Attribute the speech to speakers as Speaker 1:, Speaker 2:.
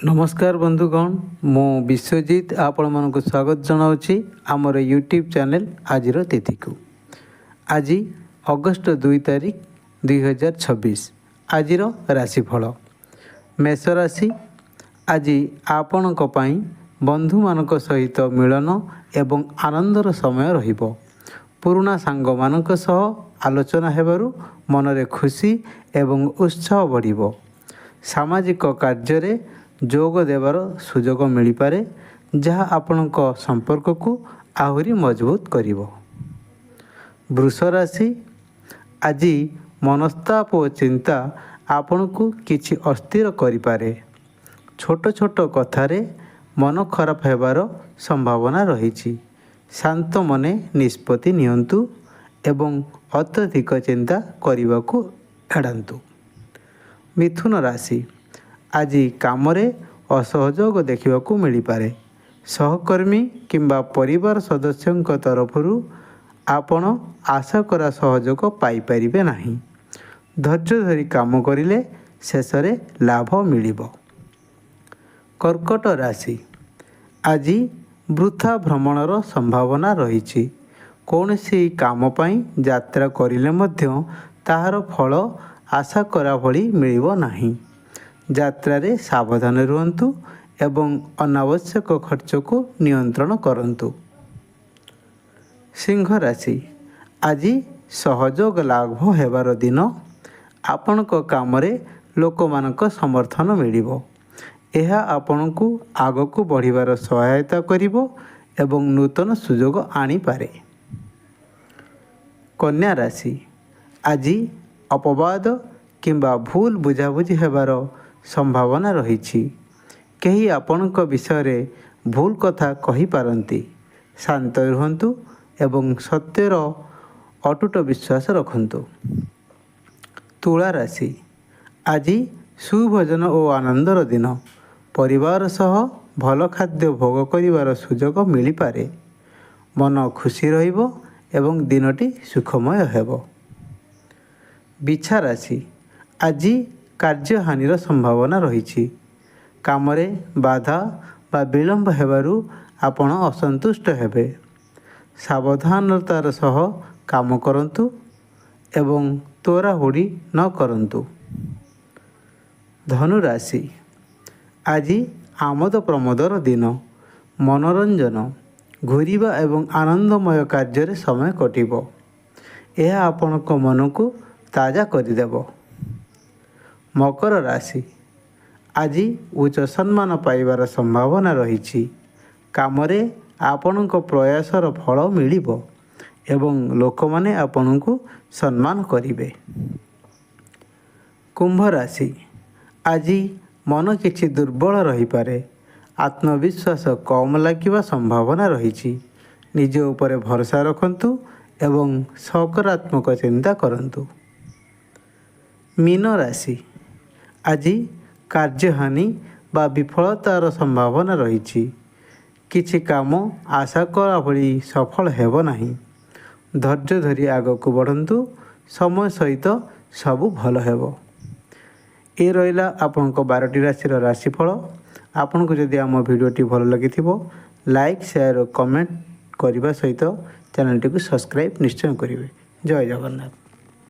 Speaker 1: नमस्कार बंधुगण मु विश्वजीत आपण मानक स्वागत जनावछि आमर यूट्यूब चैनल आजिर तिथि को। आज अगस्ट 2 तारिख 2026 आजिर राशिफल मेष राशि। आज आपणक पई बंधु मानक सहित मिलन एवं आनंदर समय रहिबो। पुराना सांग मानक सह आलोचना हेबारु मनरे खुशी एवं उत्साह बढ़िबो। सामाजिक कार्य जोग देवार सुजोग मिल पारे जहाँ आपणक संपर्क को आहुरी मजबूत करिवो। वृष राशि। आज मनस्ताप और चिंता आपण को किछि अस्थिर करिपारे। छोट छोट कथारे मन खराब हेबार संभावना रही। शांत मने निष्पत्ति नियंतु एवं अत्यधिक चिंता करने को एड़ातु। मिथुन राशि। आज काम असहयोग देखा मिल पारे। सहकर्मी किंबा परिवार सदस्यों तरफरु आपण आशा करा सहयोग पाइपर नहीं। धैर्य धरी काम करिले शेषरे लाभ मिलिबो। कर्कट राशि। आज वृथा भ्रमणर संभावना रही। कौनसी काम पई यात्रा करिले मध्य ताहार फल आशा करा भली मिलिबो नहीं। यात्रारे सावधान रुहंतु एवं अनावश्यक खर्च को नियंत्रण करंतु। सिंह राशि। आज सहयोग लाभ हेबार दिन आपणक कामरे लोकमानक समर्थन मिलिबो। यह आपणकु आगकु बढ़िबार सहायता करिबो एवं नूतन सुजोग आनी पारे। कन्या राशि। आज अपवाद किंबा भूल बुझाबुझी हेबार संभावना रही। कहीं आपणक विषय भूल कथा कही पारंती। शांत रुहंतु एवं सत्यर अटूट विश्वास रखंतु। तुला राशि। आज सुभोजन और आनंदर दिन परिवार सह भल खाद्य भोग करिवार सुजोग मिल पारे। मन खुशी रहिबो एवं दिनटी सुखमय हेबो। बिछा राशि। आज कार्यहानिर संभावना रही। कामरे बाधा बा विलंब हेबारु आपण असंतुष्ट हेबे। सावधानतार सह काम करंतु एवं तोराहुड़ी न करंतु। धनु राशि। आज आमोद प्रमोदर दिन मनोरंजन घूरिबा एवं आनंदमय कार्य समय कटिबो। यह आपणक मन को ताजा करदेव। मकर राशि। आज उच्च सम्मान पाइबार संभावना रही। कामरे आपणक प्रयासर फल मिलिबो एवं लोक माने आपणकु सम्मान करिवे। कुंभ राशि। आज मन किछि दुर्बल रही पारे। आत्मविश्वास कम लागिबा संभावना रही। निज उपरे भरोसा रखंतु एवं सकारात्मक चिंता करंतु। मीन राशि। आज कार्यहानि बा विफलतार संभावना रही। किछि काम आशा करा भली सफल हेब नहीं। धैर्य धरी आगक बढ़ंतु समय सहित सबु भल हेब। ए रहिला आपनक 12टी राशि राशिफल। आपनको जदि आम भिडियोटी भल लगी लाइक शेयर और कमेंट करने सहित चैनल टी को सब्सक्राइब निश्चय करेंगे। जय जगन्नाथ।